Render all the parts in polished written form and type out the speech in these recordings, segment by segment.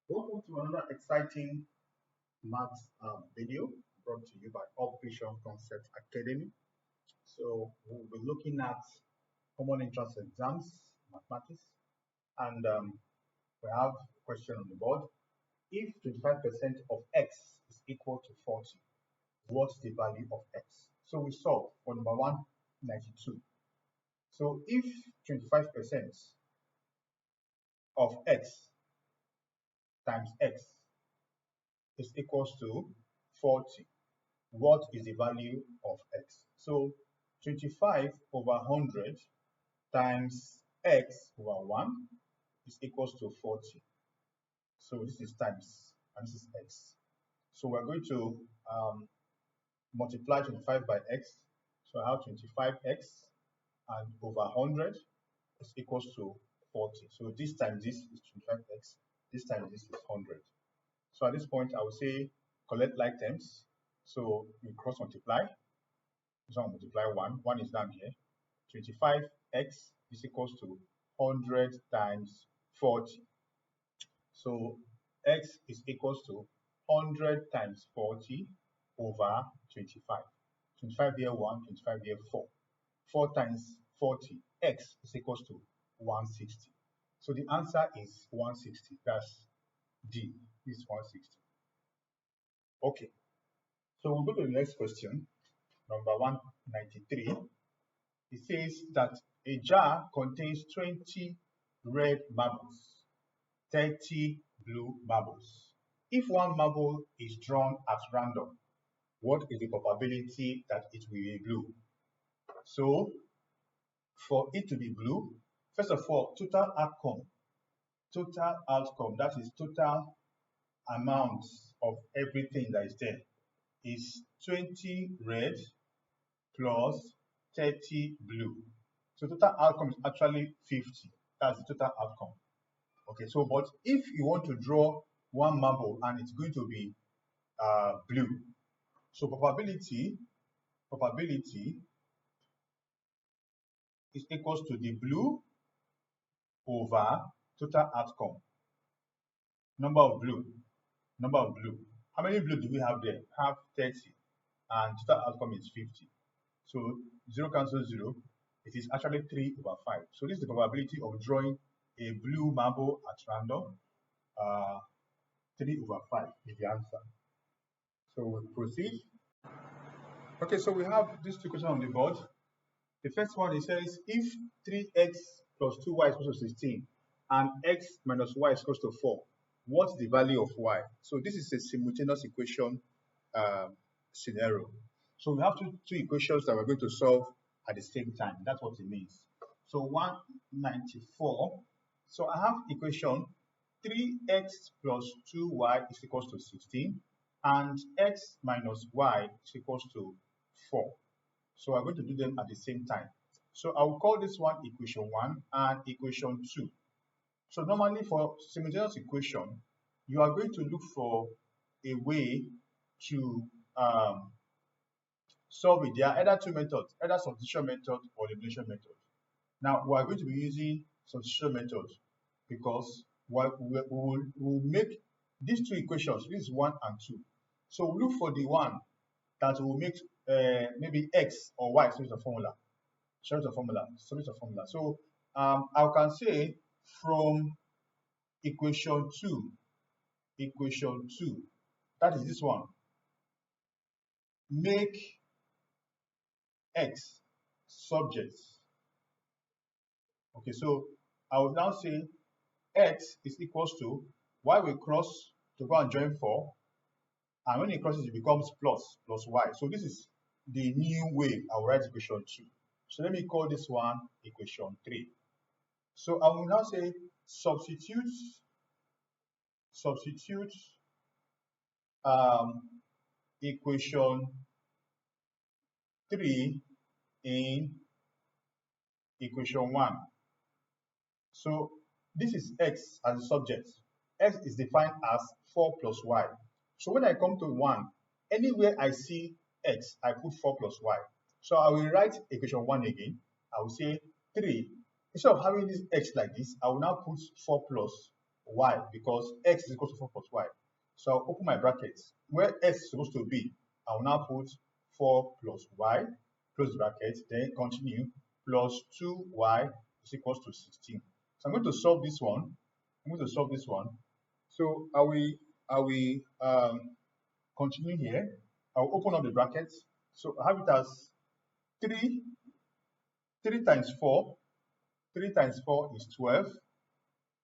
Welcome to another exciting maths video brought to you by Operation Concept Academy. So we'll be looking at common entrance exams, mathematics, and we have a question on the board. If 25% of x is equal to 40, what's the value of x? So we solve for number 192. So if 25% of x times x is equals to 40, what is the value of x? So 25 over 100 times x over 1 is equals to 40. So this is times and this is x. So we're going to multiply 25 by x. So I have 25x and over 100 is equals to 40. So this times this is 25x, this times this is 100. So at this point, I will say collect like terms. So we cross multiply. So I'll multiply 1. 1 is down here. 25x is equals to 100 times 40. So x is equals to 100 times 40 over 25. 25 here 1, 25 here 4. 4 times 40, x is equals to 160. So the answer is 160. That's D. This is 160. Okay. So we'll go to the next question, number 193. It says that a jar contains 20 red marbles, 30 blue marbles. If one marble is drawn at random, what is the probability that it will be blue? So for it to be blue, first of all, total outcome, that is total amount of everything that is there, is 20 red plus 30 blue. So total outcome is actually 50. That's the total outcome. Okay, so but if you want to draw one marble and it's going to be blue, so probability is equals to the blue over total outcome. Number of blue. How many blue do we have there? Have 30 and total outcome is 50. So 0 cancels 0. It is actually 3 over 5. So this is the probability of drawing a blue marble at random. 3 over 5 is the answer. So we'll proceed. Okay, so we have these two questions on the board. The first one, it says if 3x plus 2y is equal to 16 and x minus y is equal to 4, what's the value of y? So this is a simultaneous equation scenario. So we have two equations that we're going to solve at the same time. That's what it means. So 194. So I have equation 3x plus 2y is equals to 16 and x minus y is equals to 4. So we're going to do them at the same time. So I will call this one equation 1 and equation 2. So normally for simultaneous equation, you are going to look for a way to solve it. There are either two methods, either substitution method or elimination method. Now we are going to be using substitution method because we will make these two equations, this is 1 and 2. So we look for the one that will make maybe x or y submit a formula. Submit a formula. So I can say from equation 2, that is this one, make x subject. Okay, so I will now say x is equals to y will cross to go and join 4, and when it crosses it becomes plus y. So this is the new way I will write equation 2. So let me call this one equation 3. So I will now say substitute equation 3 in equation 1. So this is x as a subject. X is defined as 4 plus y. So when I come to 1, anywhere I see x, I put 4 plus y. So I will write equation 1 again. I will say 3. Instead of having this x like this, I will now put 4 plus y because x is equal to 4 plus y. So I'll open my brackets. Where x is supposed to be, I will now put 4 plus y, close the bracket, then continue, plus 2y is equals to 16. So I'm going to solve this one. I'm going to solve this one. So I will continue here. I'll open up the brackets. So I have it as 3, 3 times 4. 3 times 4 is 12.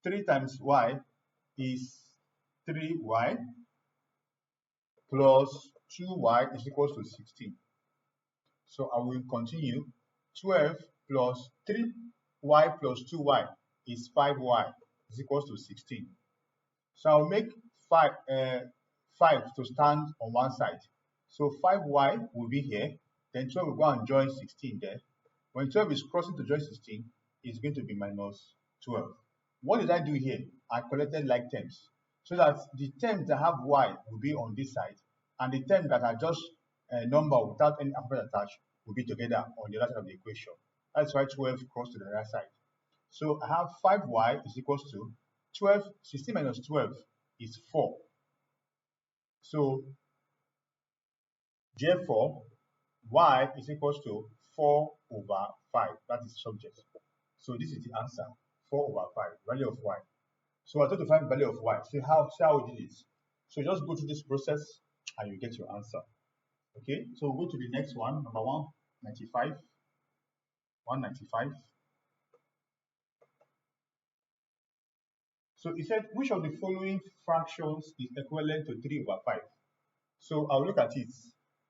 3 times y is 3y plus 2y is equals to 16. So I will continue. 12 plus 3y plus 2y is 5y is equals to 16. So I'll make 5 to stand on one side. So 5y will be here. Then 12 will go and join 16 there. When 12 is crossing to join 16, it's going to be minus 12. What did I do here? I collected like terms, so that the terms that have y will be on this side, and the terms that are just a number without any alphabet attached will be together on the other side of the equation. That's why 12 crossed to the other side. So I have 5y is equals to 12, 16 minus 12 is 4. So therefore, y is equals to 4 over 5. That is subject. So this is the answer, 4 over 5, value of y. So I try to find value of y. See how we did it. So just go through this process and you get your answer. Okay, so we'll go to the next one, number 195. 195. So it said, which of the following fractions is equivalent to 3 over 5? So I'll look at it.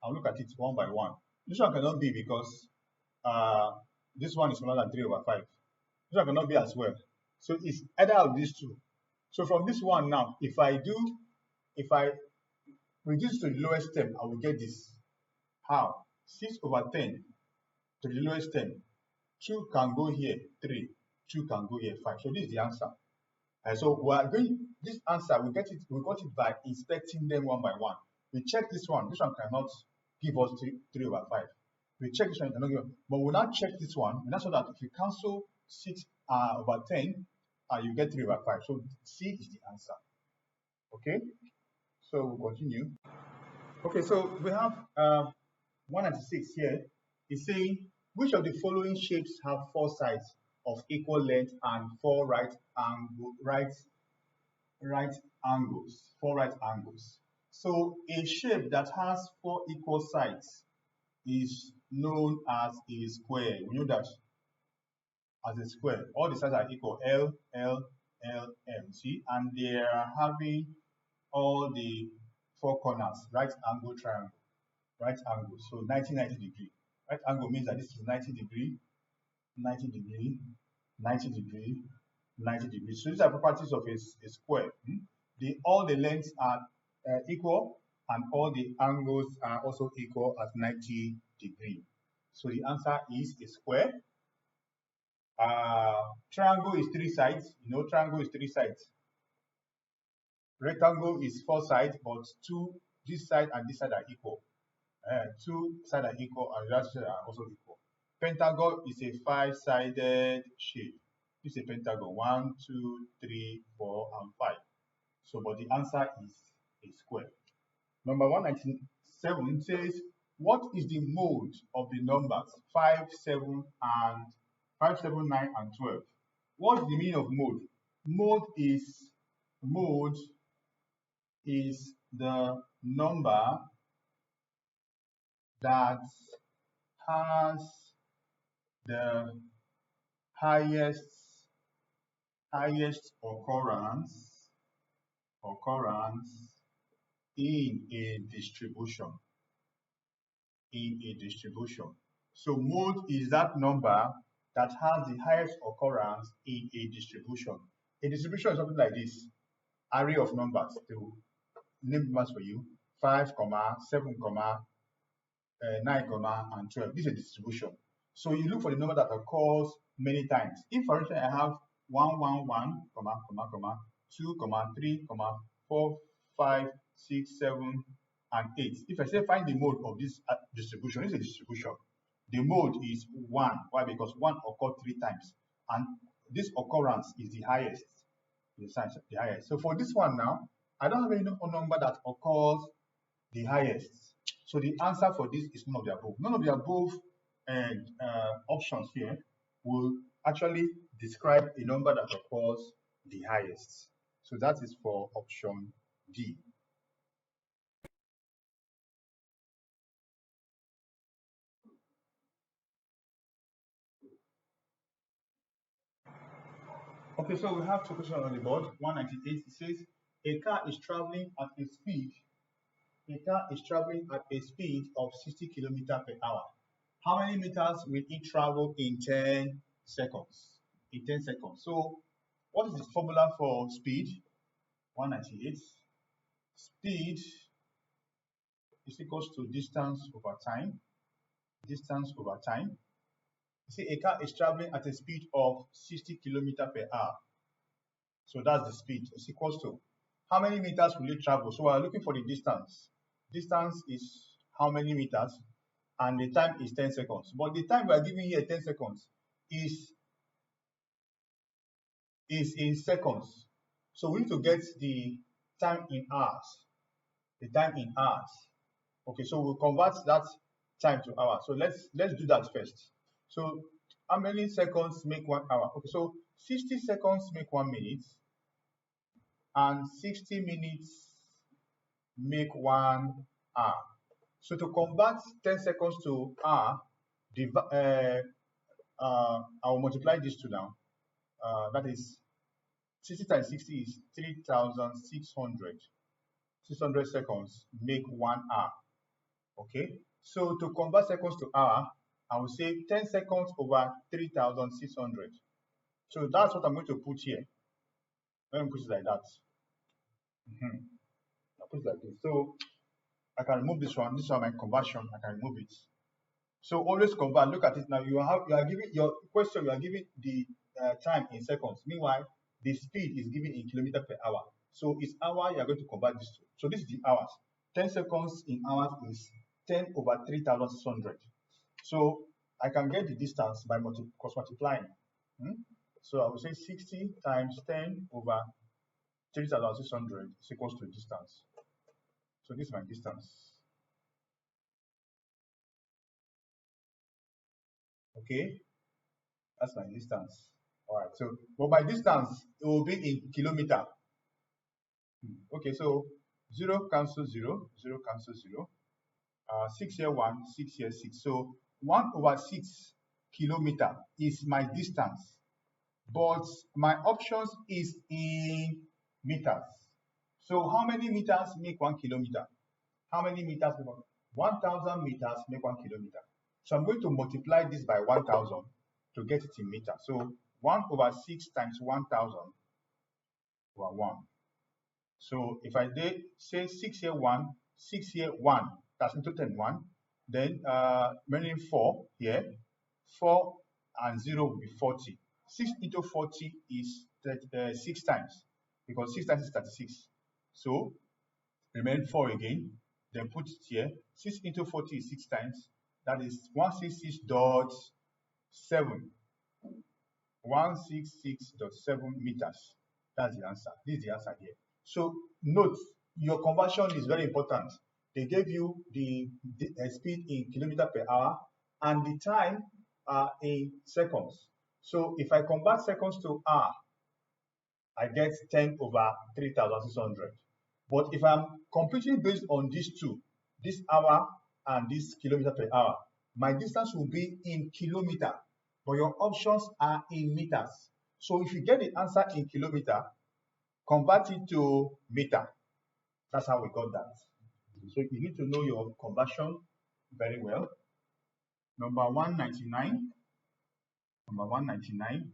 I'll look at it one by one. This one cannot be because this one is smaller than 3 over 5. This one cannot be as well. So it's either of these two. So from this one now, if I reduce to the lowest term, I will get this. How? 6 over 10 to the lowest term. 2 can go here, 3. 2 can go here, 5. So this is the answer. And so we are going, this answer, we got it by inspecting them one by one. We check this one cannot give us 3 over 5. We check this one, cannot give us, but we'll now check this one. We now saw that if you cancel 6 over 10, you get 3 over 5. So C is the answer. Okay, so we'll continue. Okay, so we have 196 here. It's saying, which of the following shapes have 4 sides of equal length and 4 right angles? 4 right angles. So a shape that has 4 equal sides is known as a square. We know that as a square. All the sides are equal, L, L, L, M. See, and they are having all the 4 corners, right angle triangle, right angle. So 90 degree. Right angle means that this is 90 degree, 90 degree, 90 degree, 90 degree. So these are properties of a square. All the lengths are equal, and all the angles are also equal at 90 degree. So the answer is a square. Triangle is 3 sides. You know, triangle is 3 sides. Rectangle is 4 sides, but this side and this side are equal. 2 sides are equal, and that side are also equal. Pentagon is a 5-sided shape. This is a pentagon. 1, 2, 3, 4, and 5. So, but the answer is a square. Number 197 says, what is the mode of the numbers 5, 7, 9, and 12? What's the meaning of mode? Mode is the number that has the highest occurrence in a distribution. So mode is that number that has the highest occurrence in a distribution. A distribution is something like this: array of numbers. They will name numbers for you: 5, 7, 9, and 12. This is a distribution. So you look for the number that occurs many times. If, for instance, I have 1, 1, 1, 2, 3, 4, 5, 6, 7, and 8. If I say find the mode of this distribution, this is a distribution. The mode is 1. Why? Because 1 occurred 3 times. And this occurrence is the highest. the highest. So for this one now, I don't have any number that occurs the highest. So the answer for this is none of the above. None of the above options here will actually describe a number that occurs the highest. So that is for option D. Okay, so we have two questions on the board. 198, it says a car is traveling at a speed. A car is traveling at a speed of 60 kilometers per hour. How many meters will it travel in 10 seconds? In 10 seconds. So what is the formula for speed? 198. Speed is equals to distance over time. Distance over time. See, a car is traveling at a speed of 60 kilometers per hour. So that's the speed. It's equals to how many meters will it travel? So we're looking for the distance. Distance is how many meters, and the time is 10 seconds. But the time we are giving here 10 seconds is in seconds. So we need to get the time in hours. The time in hours. Okay, so we'll convert that time to hours. So let's do that first. So how many seconds make 1 hour? Okay, so 60 seconds make 1 minute, and 60 minutes make 1 hour. So to convert 10 seconds to hour, I'll multiply these two now. That is 60 times 60 is 3,600. 600 seconds make 1 hour. Okay, so to convert seconds to hour, I will say 10 seconds over 3,600. So that's what I'm going to put here. Let me put it like that. I'll put it like this. So I can remove this one. This one, my conversion, I can remove it. So always convert. Look at it now. You are giving your question. You are giving the time in seconds. Meanwhile, the speed is given in kilometer per hour. So it's hour. You are going to convert this to. So this is the hours. 10 seconds in hours is 10 over 3,600. So I can get the distance by multiplying. So I will say 60 times 10 over 3,600 is equals to distance. So this is my distance. Okay, that's my distance. All right, so but my distance, it will be in kilometer. Okay, so 0 cancel 0, 0 cancel 0. 6 here 1, 6 here 6. So 1 over 6 kilometer is my distance, but my options is in meters. So how many meters make 1 kilometer? How many meters make 1,000 meters make 1 kilometer. So I'm going to multiply this by 1,000 to get it in meters. So 1 over 6 times 1,000 over 1. So if I say 6 here 1, 6 here 1, that's into 10 1. Then remaining 4 here, 4 and 0 will be 40. 6 into 40 is 6 times, because 6 times is 36. So remain 4 again, then put it here. 6 into 40 is 6 times. That is 166.7. 166.7 meters. That's the answer. This is the answer here. So note, your conversion is very important. They gave you the speed in kilometer per hour and the time in seconds. So if I convert seconds to hour, I get 10 over 3,600. But if I'm computing based on these two, this hour and this kilometer per hour, my distance will be in kilometer, but your options are in meters. So if you get the answer in kilometer, convert it to meter. That's how we got that. So you need to know your conversion very well. Number 199. Number 199.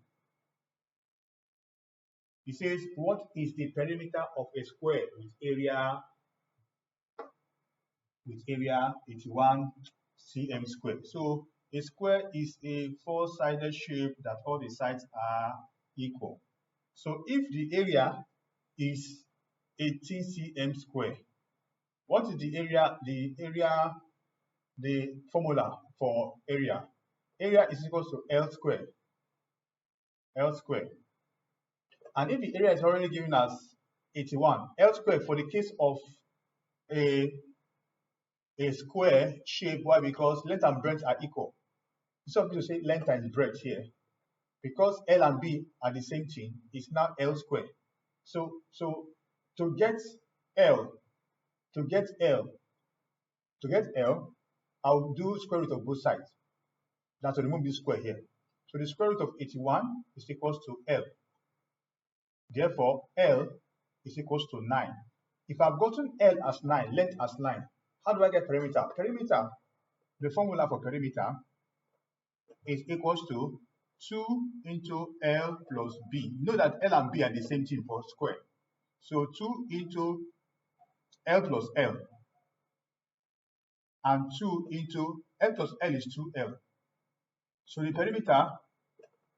It says, what is the perimeter of a square with area 81 cm squared? So a square is a four-sided shape that all the sides are equal. So if the area is 18 cm square, what is the area? The formula for area. Area is equal to L square. L square. And if the area is already given as 81, L squared for the case of a square shape, why? Because length and breadth are equal. Instead of you to say length times breadth here, because L and B are the same thing, it's now L squared. So to get L, I'll do square root of both sides. Now to remove this square here. So the square root of 81 is equals to L. Therefore, L is equals to 9. If I've gotten L as 9, length as 9, how do I get perimeter? Perimeter, the formula for perimeter is equals to 2 into L plus B. You know that L and B are the same thing for square. So 2 into L plus L and 2 into L plus L is 2L. So the perimeter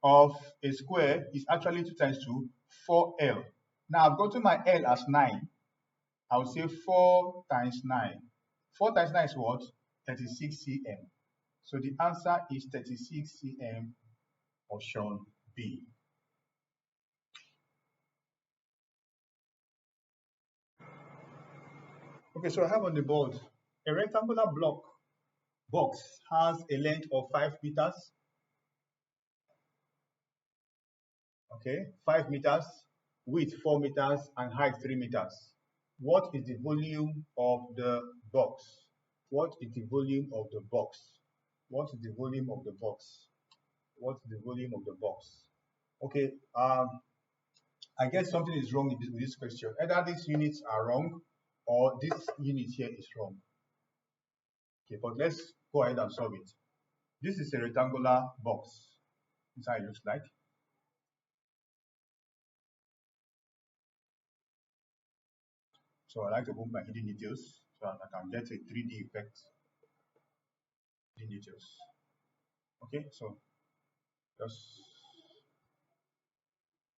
of a square is actually 2 times 2, 4L. Now I've gotten my L as 9. I'll say 4 times 9. 4 times 9 is what? 36 cm. So the answer is 36 cm, option B. Okay, so I have on the board a rectangular box has a length of 5 meters. Okay, 5 meters, width 4 meters, and height 3 meters. What is the volume of the box? What is the volume of the box? What is the volume of the box? What is the volume of the box? Okay, I guess something is wrong with this question. Either these units are wrong or this unit here is wrong. Okay, but let's go ahead and solve it. This is a rectangular box. This is how it looks like. So I like to put my hidden details so that I can get a 3D effect. Hidden details. Okay, so just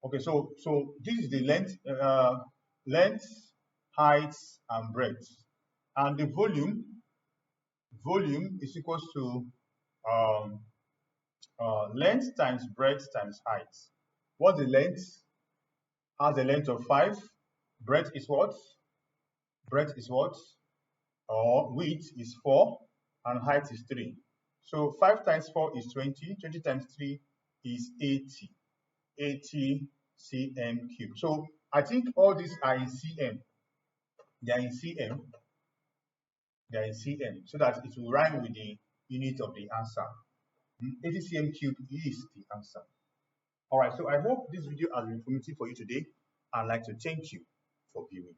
okay. So this is the length, height, and breadth, and the volume is equals to length times breadth times height. What's the length? Has a length of 5. Breadth is what? Breadth is what? Or width is 4, and height is 3. So 5 times 4 is 20. 20 times 3 is 80. 80 cm cube. So I think all these are in cm. They are in cm. They are in cm, so that it will rhyme with the unit of the answer. 80 cm cube is the answer. All right. So I hope this video has been informative for you today. I'd like to thank you for viewing.